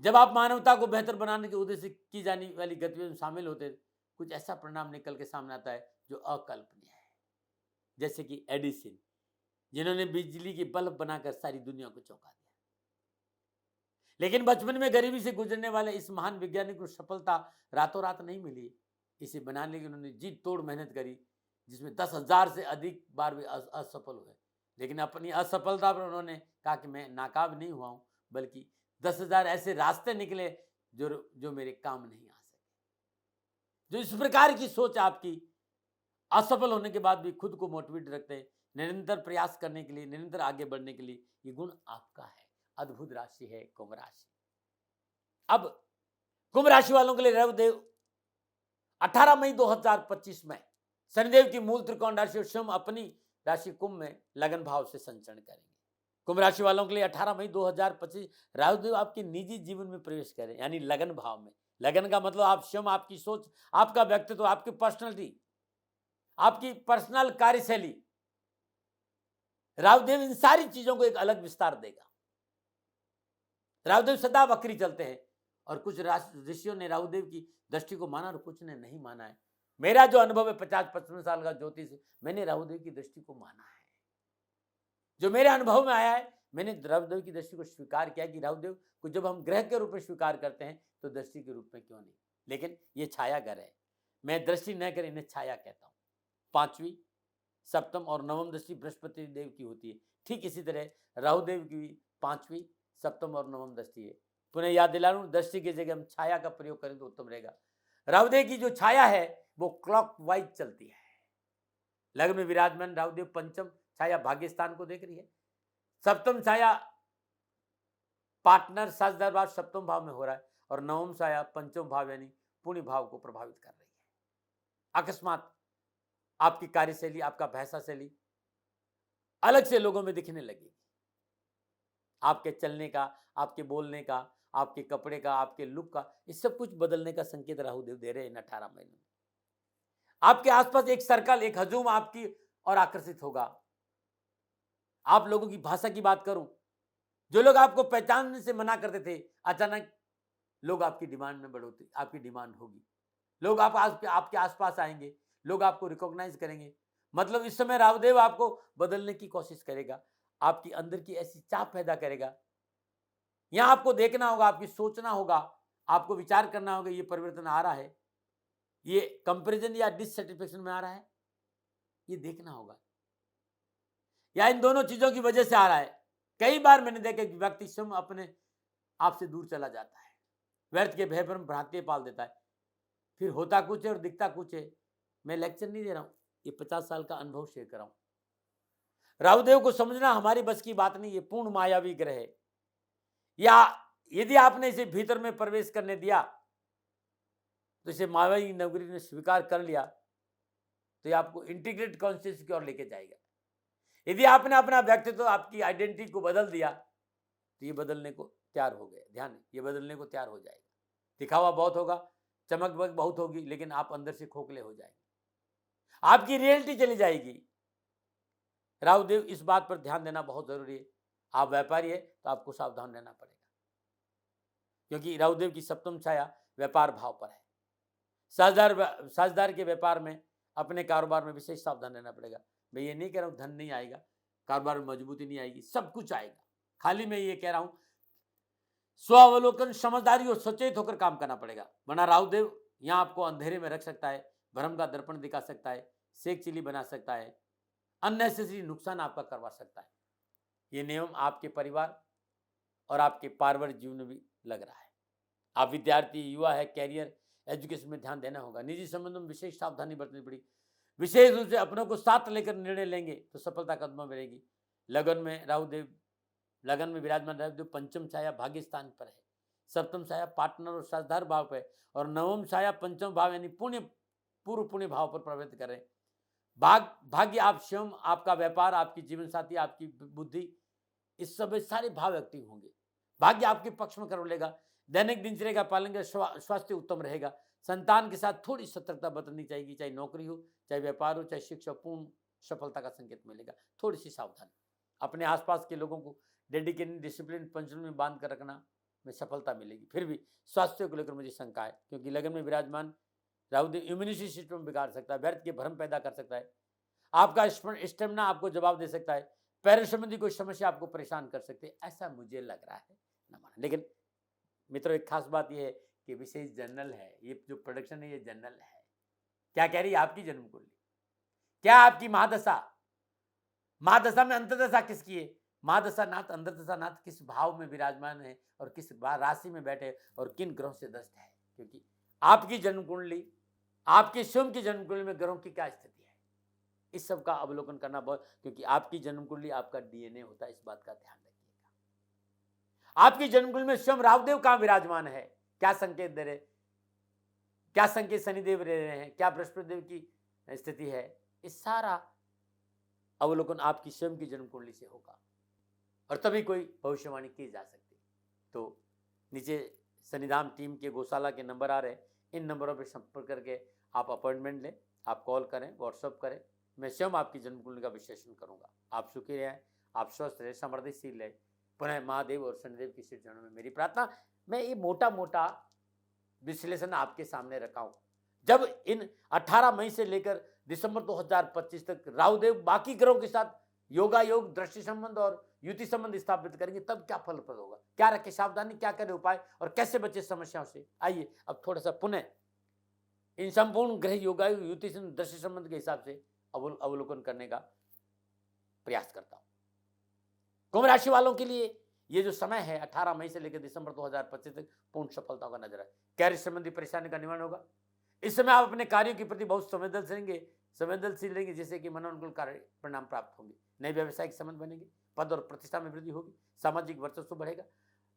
जब आप मानवता को बेहतर बनाने के उद्देश्य से की जाने वाली गतिविधियों में शामिल होते हैं, कुछ ऐसा परिणाम निकल के सामने आता है जो अकल्पनीय है। जैसे कि एडिसन, जिन्होंने बिजली के बल्ब बनाकर सारी दुनिया को चौंका दिया। लेकिन बचपन में गरीबी से गुजरने वाले इस महान वैज्ञानिक को सफलता रातों रात नहीं मिली। इसे बनाने की उन्होंने जी तोड़ मेहनत करी, जिसमें 10,000 से अधिक बार भी असफल हुए। लेकिन अपनी असफलता पर उन्होंने कहा कि मैं नाकाम नहीं हुआ हूं, बल्कि 10,000 ऐसे रास्ते निकले जो मेरे काम नहीं आ सके। जो इस प्रकार की सोच आपकी असफल होने के बाद भी खुद को मोटिवेट रखते हैं, निरंतर प्रयास करने के लिए, निरंतर आगे बढ़ने के लिए, ये गुण आपका है। अद्भुत राशि है कुंभ राशि। अब कुंभ राशि वालों के लिए रविदेव 18 मई 2025 में शनिदेव की मूल त्रिकोण राशि और स्वयं अपनी राशि कुंभ में लगन भाव से संचरण करेंगे। कुंभ राशि वालों के लिए 18 मई 2025 राहुदेव आपके निजी जीवन में प्रवेश करें, यानी लगन भाव में। लगन का मतलब आप स्वयं, आपकी सोच, आपका व्यक्तित्व, आपकी पर्सनैलिटी, आपकी पर्सनल कार्यशैली, राहुदेव इन सारी चीजों को एक अलग विस्तार देगा। राहुदेव सदा वक्री चलते हैं और कुछ ऋषियों ने राहुदेव की दृष्टि को माना और कुछ ने नहीं माना है। मेरा जो अनुभव है 50-55 साल का ज्योतिष, मैंने राहुदेव की दृष्टि को माना है। जो मेरे अनुभव में आया है, मैंने राहुदेव की दृष्टि को स्वीकार किया कि राहुदेव को जब हम ग्रह के रूप में स्वीकार करते हैं तो दृष्टि के रूप में क्यों नहीं। लेकिन ये छाया ग्रह है, मैं दृष्टि न कर इन्हें छाया कहता हूँ। 5वीं, सप्तम और नवम दृष्टि बृहस्पति देव की होती है। ठीक इसी तरह राहुदेव की 5वीं, सप्तम और नवम दृष्टि है। पुनः याद दिला रहा हूं, दृष्टि की जगह हम छाया का प्रयोग करें तो उत्तम रहेगा। राहुदेव की जो छाया है वो क्लॉक वाइज चलती है। लग्न में विराजमान राहुदेव पंचम छाया भाग्य स्थान को देख रही है। सप्तम छाया पार्टनर साझेदार भाव सप्तम भाव में हो रहा है और नवम छाया पंचम भाव यानी पुण्य भाव को प्रभावित कर रही है। अकस्मात आपकी कार्यशैली, आपका भाषा शैली अलग से लोगों में दिखने लगेगी। आपके चलने का, आपके बोलने का, आपके कपड़े का, आपके लुक का, इस सब कुछ बदलने का संकेत राहुदेव दे रहे हैं 18 महीने में। आपके आसपास एक सर्कल, एक हजूम आपकी और आकर्षित होगा। आप लोगों की भाषा की बात करूं, जो लोग आपको पहचानने से मना करते थे, अचानक लोग आपकी डिमांड में बढ़ोतरी, आपकी डिमांड होगी। लोग आपके आसपास आएंगे, लोग आपको रिकॉग्नाइज करेंगे। मतलब इस समय राहुदेव आपको बदलने की कोशिश करेगा, आपकी अंदर की ऐसी चाह पैदा करेगा। यहां आपको देखना होगा, आपकी सोचना होगा, आपको विचार करना होगा, ये परिवर्तन आ रहा है, ये कंपैरिजन या डिससैटिस्फैक्शन में आ रहा है, ये देखना होगा, या इन दोनों चीजों की वजह से आ रहा है। कई बार मैंने देखा कि व्यक्ति स्वयं अपने आप से दूर चला जाता है, व्यर्थ के भय पर भ्रांतियां पाल देता है, फिर होता कुछ है और दिखता कुछ है। मैं लेक्चर नहीं दे रहा हूं, ये 50 साल का अनुभव शेयर कर रहा हूं। राहुदेव को समझना हमारी बस की बात नहीं, ये पूर्ण मायावी ग्रह है। या यदि आपने इसे भीतर में प्रवेश करने दिया तो इसे मायावी नगरी ने स्वीकार कर लिया तो ये आपको इंटीग्रेट कॉन्शियस की ओर लेके जाएगा। यदि आपने अपना व्यक्तित्व, आपकी आइडेंटिटी को बदल दिया तो ये बदलने को तैयार हो गए। ध्यान, ये बदलने को तैयार हो जाएगा। दिखावा बहुत होगा, चमक बहुत होगी, लेकिन आप अंदर से खोखले हो जाएंगे, आपकी रियलिटी चली जाएगी। राहुदेव इस बात पर ध्यान देना बहुत जरूरी है। आप व्यापारी है तो आपको सावधान रहना पड़ेगा, क्योंकि राहुदेव की सप्तम छाया व्यापार भाव पर है। साझेदार के व्यापार में, अपने कारोबार में विशेष सावधान रहना पड़ेगा। मैं ये नहीं कह रहा हूँ धन नहीं आएगा, कारोबार में मजबूती नहीं आएगी, सब कुछ आएगा। खाली मैं ये कह रहा हूँ स्वावलोकन, समझदारी और सचेत होकर काम करना पड़ेगा, वरना राहुदेव यहाँ आपको अंधेरे में रख सकता है, भ्रम का दर्पण दिखा सकता है, सेक चिली बना सकता है, अननेसेसरी नुकसान आपका करवा सकता है। ये नियम आपके परिवार और आपके पारिवारिक जीवन में भी लग रहा है। आप विद्यार्थी, युवा है, कैरियर, एजुकेशन में ध्यान देना होगा। निजी संबंधों में विशेष सावधानी बरतनी पड़ी। विशेष रूप से अपनों को साथ लेकर निर्णय लेंगे तो सफलता कदमों में रहेगी। लगन में विराजमान राहुदेव पंचम छाया भाग्य स्थान पर है, सप्तम छाया पार्टनर और साझेदार भाव पर है, और नवम छाया पंचम भाव यानी पूर्व पुण्य भाव पर प्रभावित कर रहे हैं। भाग्य आप स्वयं, आपका व्यापार, आपकी जीवन साथी, आपकी बुद्धि, इस सब सारे भाव एक्टिव होंगे। भाग्य आपके पक्ष में कर लेगा। दैनिक दिनचर्या का पालन कर स्वास्थ्य उत्तम रहेगा। संतान के साथ थोड़ी सतर्कता बरतनी चाहिए, चाहे नौकरी हो, चाहे व्यापार हो, चाहे शिक्षा, पूर्ण सफलता का संकेत मिलेगा। थोड़ी सी सावधानी, अपने आसपास के लोगों को डेडिकेटेड, डिसिप्लिन, पंचुअल में बांध कर रखना में सफलता मिलेगी। फिर भी स्वास्थ्य को लेकर मुझे शंका है, क्योंकि लगन में विराजमान राहुदेव इम्यूनिटी सिस्टम बिगाड़ सकता है, व्यर्थ के भ्रम पैदा कर सकता है, आपका स्टेमिना आपको जवाब दे सकता है, पैर संबंधी कोई समस्या आपको परेशान कर सकती है, ऐसा मुझे लग रहा है। न माना। लेकिन मित्रों, एक खास बात यह है कि विशेष जनरल है, ये जो प्रोडक्शन है ये जनरल है। क्या कह रही है आपकी जन्म कुंडली? क्या आपकी महादशा में अंतर्दशा किसकी है? महादशा नाथ, अंतर्दशा नाथ किस भाव में विराजमान है और किस राशि में बैठे और किन ग्रहों से दष्ट है? क्योंकि आपकी जन्म कुंडली, आपकी स्वयं की जन्म कुंडली में ग्रहों की क्या स्थिति है, इस सब का अवलोकन करना बहुत, क्योंकि आपकी जन्म कुंडली आपका डीएनए होता है, इस बात का ध्यान रखिएगा। आपकी जन्म कुंडली में स्वयं राहुदेव कहां विराजमान है, क्या संकेत दे रहे, क्या संकेत शनिदेव दे रहे हैं, क्या बृहस्पति देव की स्थिति है, इस सारा अवलोकन आपकी स्वयं की जन्म कुंडली से होगा और तभी कोई भविष्यवाणी की जा सकती। तो नीचे शनिधाम टीम के गौशाला के नंबर आ रहे हैं, इन नंबरों पर संपर्क करके आप अपॉइंटमेंट लें, आप कॉल करें, व्हाट्सअप करें, मैं स्वयं आपकी जन्म कुंडली का विश्लेषण करूंगा। आप सुखी रहें, आप स्वस्थ रहें, समृद्धिशील रहें। पुनः महादेव और शनिदेव की श्री चरणों में मेरी प्रार्थना। मैं ये मोटा मोटा विश्लेषण आपके सामने रखा हूं। जब इन 18 मई से लेकर दिसंबर 2025 तक राहुदेव बाकी ग्रहों के साथ योगा योग, दृष्टि संबंध और युति संबंध स्थापित करेंगे, तब क्या फलप्रद होगा, क्या रखे सावधानी, क्या करे उपाय और कैसे बचे समस्याओं से। आइए अब थोड़ा सा पुनः इन संपूर्ण ग्रह योगा युति दृष्टि संबंध के हिसाब से अवलोकन करने का प्रयास करता हूं। कुंभ राशि वालों के लिए ये जो समय है 18 मई से लेकर दिसंबर 2025 तक पूर्ण सफलता का नजर है। कैरियर संबंधी परेशानी का निवारण होगा। इस समय आप अपने कार्यों के प्रति बहुत संवेदनशील रहेंगे, जिससे कि मनोनुकूल कार्य परिणाम प्राप्त होंगे। नए व्यवसायिक संबंध बनेंगे, पद और प्रतिष्ठा में वृद्धि होगी, सामाजिक वर्चस्व बढ़ेगा।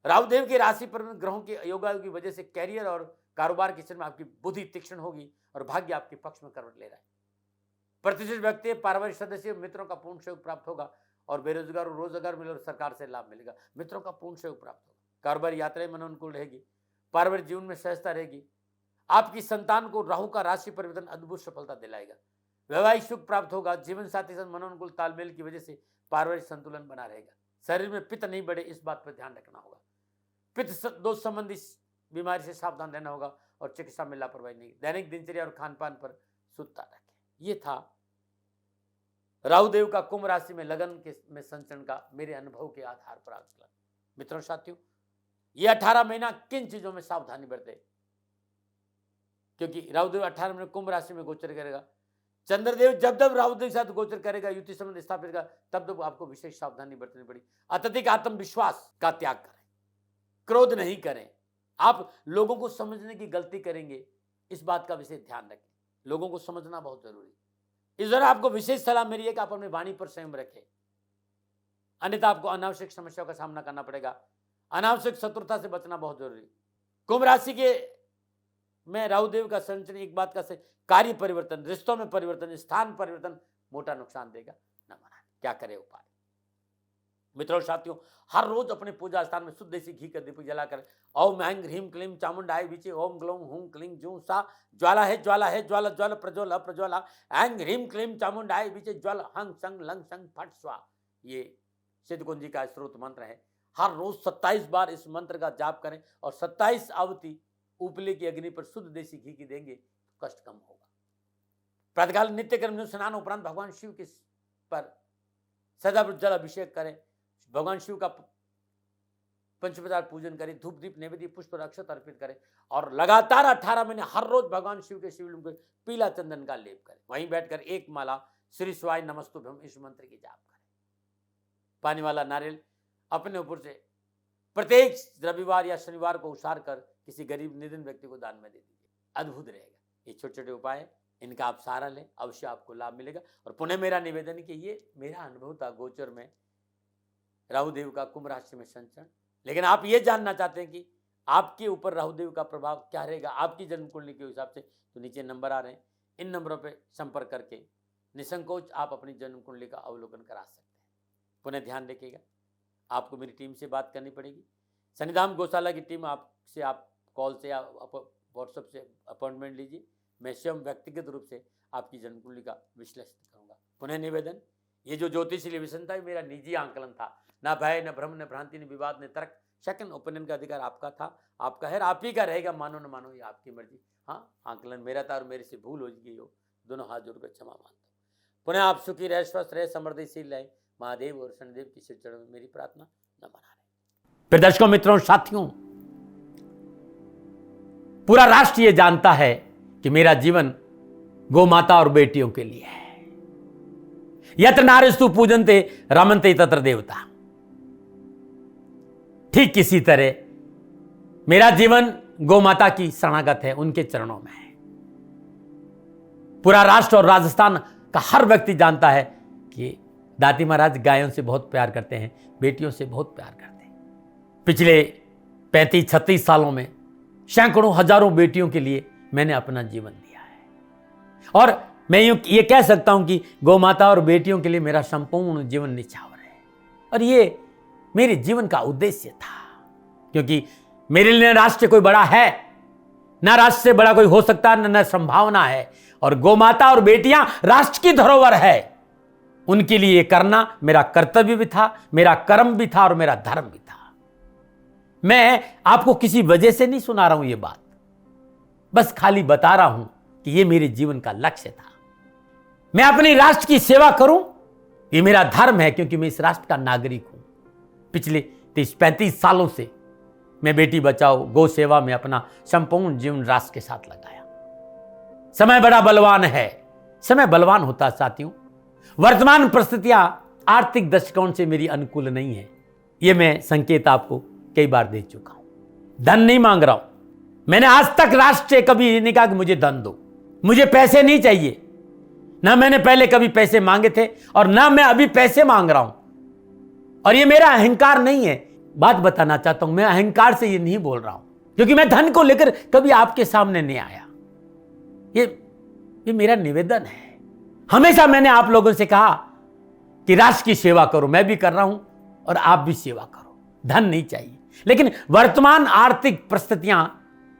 राहुदेव की राशि पर ग्रहों के योगायोग की वजह से कैरियर और कारोबार के क्षेत्र में आपकी बुद्धि तीक्ष्ण होगी और भाग्य आपके पक्ष में करवट ले रहा है। प्रतिष्ठित व्यक्ति, पारिवारिक सदस्य, मित्रों का पूर्ण सहयोग प्राप्त होगा और बेरोजगार रोजगार मिले और सरकार से लाभ मिलेगा। मित्रों का पूर्ण सहयोग प्राप्त होगा। कारोबार यात्राएं मनोनुकूल रहेगी, पारिवारिक जीवन में सहजता रहेगी। आपकी संतान को राहु का राशि परिवर्तन अद्भुत सफलता दिलाएगा। वैवाहिक सुख प्राप्त होगा। जीवन साथी से मनोनुकूल तालमेल की वजह से पारिवारिक संतुलन बना रहेगा। शरीर में पित्त नहीं बढ़े, इस बात पर ध्यान रखना होगा। पित्त दोष संबंधी बीमारी से सावधान रहना होगा और चिकित्सा में लापरवाही नहीं। दैनिक दिनचर्या और खान पान पर शुद्धता रखें। ये था राहुदेव का कुंभ राशि में लगन के में संचरण का मेरे अनुभव के आधार पर आकलन। मित्रों साथियों, ये 18 महीना किन चीजों में सावधानी बरते, क्योंकि राहुदेव 18 महीने कुंभ राशि में गोचर करेगा। चंद्रदेव जब जब राहुदेव के साथ गोचर करेगा, युति संबंध स्थापित करेगा, तब तब आपको विशेष सावधानी बरतनी पड़ी। अत्यधिक आत्मविश्वास का त्याग करें, क्रोध नहीं करें। आप लोगों को समझने की गलती करेंगे, इस बात का विशेष ध्यान रखें। लोगों को समझना बहुत जरूरी। इस दौरान आपको विशेष सलाह मेरी है कि आप अपनी वाणी पर संयम रखें, अन्यथा आपको अनावश्यक समस्याओं का सामना करना पड़ेगा। अनावश्यक शत्रुता से बचना बहुत जरूरी। कुंभ राशि के में राहुदेव का संचरण एक बात का से कार्य परिवर्तन, रिश्तों में परिवर्तन, स्थान परिवर्तन मोटा नुकसान देगा। न माना, क्या करे उपाय। मित्रों साथियों, हर रोज अपने पूजा स्थान में शुद्ध देसी घी का दीप जलाकर ओम ऐं ह्रीं क्लीं चामुंडाय विचे ओम ग्लौं हूं क्लीं जूं सा ज्वाला है ज्वाला प्रज्वल अप्रज्वला ऐं ह्रीं क्लीं चामुंडाय विचे ज्वल हंग संग लंग संग फट स्वा। ये सिद्धकुंज जी का स्रोत मंत्र है। हर रोज 27 बार इस मंत्र का जाप करें और 27 आहुति उपले की अग्नि पर शुद्ध देसी घी की देंगे तो कष्ट कम होगा। प्रातःकाल नित्य कर्म स्नान उपरांत भगवान शिव के पर सदा जल अभिषेक करें, भगवान शिव का पंचप्रसाद पूजन करें, धूप दीप नैवेद्य पुष्प और अक्षत अर्पित करें और लगातार 18 महीने हर रोज भगवान शिव के शिवलिंग पर पीला चंदन का लेप करें। वहीं बैठकर एक माला श्री शिवाय नमस्तुभ्यम इस मंत्र की जाप करें। पानी वाला नारियल अपने ऊपर से प्रत्येक रविवार या शनिवार को उछाल कर किसी गरीब निर्धन व्यक्ति को दान में दे दीजिए, अद्भुत रहेगा। ये छोटे छोटे उपाय है, इनका आप सहारा लें, अवश्य आपको लाभ मिलेगा। और पुनः मेरा निवेदन कि ये मेरा अनुभव था गोचर में राहुदेव का कुंभ राशि में संचरण, लेकिन आप ये जानना चाहते हैं कि आपके ऊपर राहुदेव का प्रभाव क्या रहेगा आपकी जन्म कुंडली के हिसाब से, तो नीचे नंबर आ रहे हैं, इन नंबरों पर संपर्क करके निसंकोच आप अपनी जन्म कुंडली का अवलोकन करा सकते हैं। पुनः ध्यान रखिएगा, आपको मेरी टीम से बात करनी पड़ेगी। शनिधाम गौशाला की टीम आपसे आप कॉल से या व्हाट्सएप से अपॉइंटमेंट लीजिए, मैं स्वयं व्यक्तिगत रूप से आपकी जन्म कुंडली का विश्लेषण करूंगा। पुनः निवेदन, ये जो ज्योतिषीय विषय था मेरा निजी आंकलन था, ना भय न भ्रम न भ्रांति न विवाद न तर्क, सेकंड ओपिनियन का अधिकार आपका था, आपका है, आप ही का रहेगा, मानो न मानो ये आपकी मर्जी। हाँ, आंकलन मेरा था और मेरे से भूल हो गई हो, दोनों हाथ जोड़कर क्षमा मांगता हूँ। पुनः आप सुखी रहे, स्वस्थ रहे, समृद्धिशील रहे, महादेव और शनिदेव की श्री चरणों में मेरी प्रार्थना न बना रहे। फिर दर्शकों मित्रों साथियों, पूरा राष्ट्र ये जानता है कि मेरा जीवन गौ माता और बेटियों के लिए है। यत्र नारीस्तु पूजन्ते रमन्ते तत्र देवता। ठीक किसी तरह मेरा जीवन गौ माता की शरणागत है, उनके चरणों में है। पूरा राष्ट्र और राजस्थान का हर व्यक्ति जानता है कि दाती महाराज गायों से बहुत प्यार करते हैं, बेटियों से बहुत प्यार करते हैं। पिछले 35-36 सालों में सैकड़ों हजारों बेटियों के लिए मैंने अपना जीवन दिया है और मैं ये कह सकता हूं कि गौ माता और बेटियों के लिए मेरा संपूर्ण जीवन निछावर है। और ये मेरे जीवन का उद्देश्य था, क्योंकि मेरे लिए राष्ट्र कोई बड़ा है ना, राष्ट्र से बड़ा कोई हो सकता है न संभावना है। और गौ माता और बेटियां राष्ट्र की धरोहर है, उनके लिए करना मेरा कर्तव्य भी था, मेरा कर्म भी था और मेरा धर्म भी था। मैं आपको किसी वजह से नहीं सुना रहा हूं ये बात, बस खाली बता रहा हूं कि ये मेरे जीवन का लक्ष्य था। मैं अपने राष्ट्र की सेवा करूं, ये मेरा धर्म है, क्योंकि मैं इस राष्ट्र का नागरिक हूं। पिछले 30-35 सालों से मैं बेटी बचाओ गौ सेवा में अपना संपूर्ण जीवन राष्ट्र के साथ लगाया। समय बड़ा बलवान है, समय बलवान होता साथियों। वर्तमान परिस्थितियां आर्थिक दृष्टिकोण से मेरी अनुकूल नहीं है, ये मैं संकेत आपको कई बार दे चुका हूं। धन नहीं मांग रहा हूं, मैंने आज तक राष्ट्र से कभी नहीं कहा कि मुझे धन दो, मुझे पैसे नहीं चाहिए। ना मैंने पहले कभी पैसे मांगे थे और ना मैं अभी पैसे मांग रहा हूं। और ये मेरा अहंकार नहीं है, बात बताना चाहता हूं, मैं अहंकार से ये नहीं बोल रहा हूं, क्योंकि मैं धन को लेकर कभी आपके सामने नहीं आया। ये मेरा निवेदन है। हमेशा मैंने आप लोगों से कहा कि राष्ट्र की सेवा करो, मैं भी कर रहा हूं और आप भी सेवा करो। धन नहीं चाहिए, लेकिन वर्तमान आर्थिक परिस्थितियां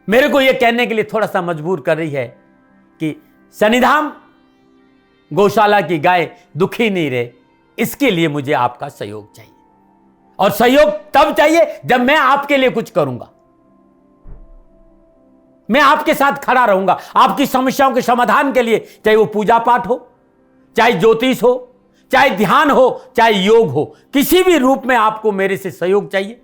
मेरे को यह कहने के लिए थोड़ा सा मजबूर कर रही है कि शनिधाम गौशाला की गाय दुखी नहीं रहे, इसके लिए मुझे आपका सहयोग चाहिए। और सहयोग तब चाहिए जब मैं आपके लिए कुछ करूंगा, मैं आपके साथ खड़ा रहूंगा आपकी समस्याओं के समाधान के लिए, चाहे वो पूजा पाठ हो, चाहे ज्योतिष हो, चाहे ध्यान हो, चाहे योग हो, किसी भी रूप में आपको मेरे से सहयोग चाहिए।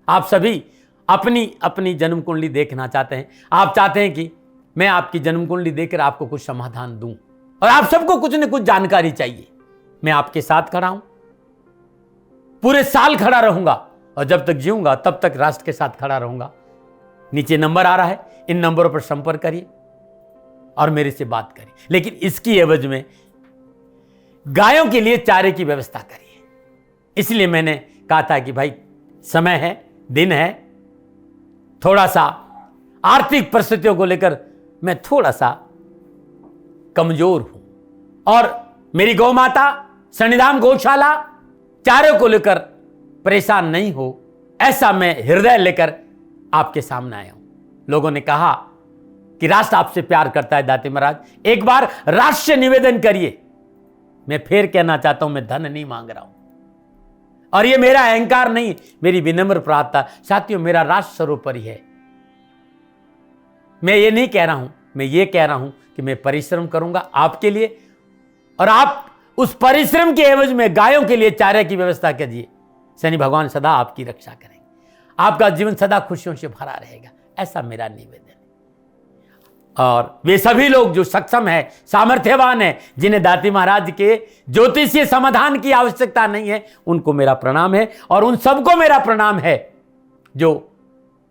आप सभी अपनी अपनी जन्म कुंडली देखना चाहते हैं, आप चाहते हैं कि मैं आपकी जन्म कुंडली देखकर आपको कुछ समाधान दूं, और आप सबको कुछ न कुछ जानकारी चाहिए। मैं आपके साथ खड़ा हूं, पूरे साल खड़ा रहूंगा और जब तक जीऊंगा तब तक राष्ट्र के साथ खड़ा रहूंगा। नीचे नंबर आ रहा है, इन नंबरों पर संपर्क करिए और मेरे से बात करिए, लेकिन इसकी एवज में गायों के लिए चारे की व्यवस्था करिए। इसलिए मैंने कहा था कि भाई समय है, दिन है, थोड़ा सा आर्थिक परिस्थितियों को लेकर मैं थोड़ा सा कमजोर हूं और मेरी गौ माता शनिधाम गौशाला चारे को लेकर परेशान नहीं हो, ऐसा मैं हृदय लेकर आपके सामने आया हूं। लोगों ने कहा कि राष्ट्र आपसे प्यार करता है दाते महाराज, एक बार राष्ट्र से निवेदन करिए। मैं फिर कहना चाहता हूं, मैं धन नहीं मांग रहा हूं, और ये मेरा अहंकार नहीं, मेरी विनम्र प्रार्थना साथियों, मेरा राज सर्वोपरि है। मैं ये नहीं कह रहा हूं, मैं ये कह रहा हूं कि मैं परिश्रम करूंगा आपके लिए, और आप उस परिश्रम के एवज में गायों के लिए चारे की व्यवस्था कीजिए। शनि भगवान सदा आपकी रक्षा करेंगे, आपका जीवन सदा खुशियों से भरा रहेगा, ऐसा मेरा निवेदन है। और वे सभी लोग जो सक्षम है, सामर्थ्यवान है, जिन्हें दाती महाराज के ज्योतिषीय समाधान की आवश्यकता नहीं है, उनको मेरा प्रणाम है। और उन सबको मेरा प्रणाम है जो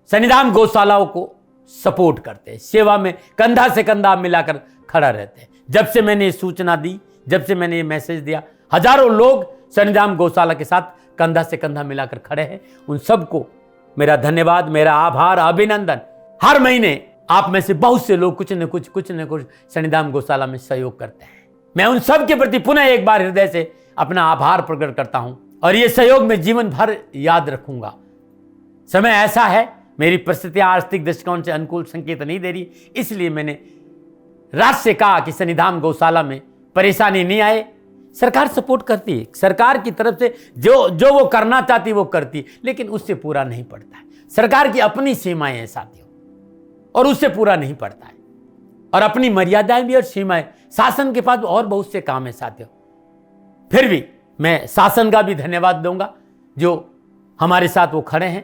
शनिधाम गौशालाओं को सपोर्ट करते हैं, सेवा में कंधा से कंधा मिलाकर खड़ा रहते हैं। जब से मैंने ये सूचना दी, जब से मैंने ये मैसेज दिया, हजारों लोग शनिधाम गौशाला के साथ कंधा से कंधा मिलाकर खड़े हैं। उन सबको मेरा धन्यवाद, मेरा आभार, अभिनंदन। हर महीने आप में से बहुत से लोग कुछ न कुछ शनिधाम गौशाला में सहयोग करते हैं। मैं उन सब के प्रति पुनः एक बार हृदय से अपना आभार प्रकट करता हूं, और ये सहयोग मैं जीवन भर याद रखूंगा। समय ऐसा है, मेरी परिस्थितियां आर्थिक दृष्टिकोण से अनुकूल संकेत नहीं दे रही, इसलिए मैंने राज से कहा कि शनिधाम गौशाला में परेशानी नहीं आए। सरकार सपोर्ट करती है, सरकार की तरफ से जो वो करना चाहती वो करती, लेकिन उससे पूरा नहीं पड़ता है। सरकार की अपनी सीमाएं हैं साथियों, और उससे पूरा नहीं पड़ता है, और अपनी मर्यादाएं भी और सीमाएं। शासन के पास और बहुत से काम है साथियों। फिर भी मैं शासन का भी धन्यवाद दूंगा जो हमारे साथ वो खड़े हैं।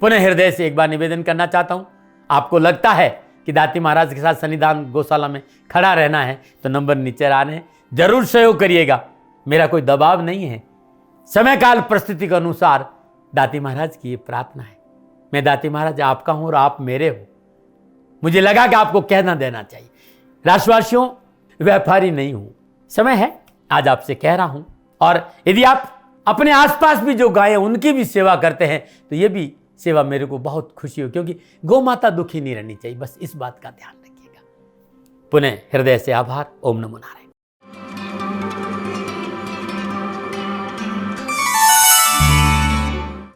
पुनः हृदय से एक बार निवेदन करना चाहता हूं, आपको लगता है कि दाती महाराज के साथ शनिधाम गौशाला में खड़ा रहना है तो नंबर नीचे आ रहे हैं, जरूर सहयोग करिएगा। मेरा कोई दबाव नहीं है, समय काल परिस्थिति के अनुसार दाती महाराज की ये प्रार्थना है। मैं दाती महाराज आपका हूं और आप मेरे हो, मुझे लगा कि आपको कहना देना चाहिए। राशिवासियों, व्यापारी नहीं हूं, समय है आज आपसे कह रहा हूं। और यदि आप अपने आसपास भी जो गाय उनकी भी सेवा करते हैं तो ये भी सेवा मेरे को बहुत खुशी हो, क्योंकि गौ माता दुखी नहीं रहनी चाहिए, बस इस बात का ध्यान रखिएगा। पुनः हृदय से आभार। ओम नमो नारायण।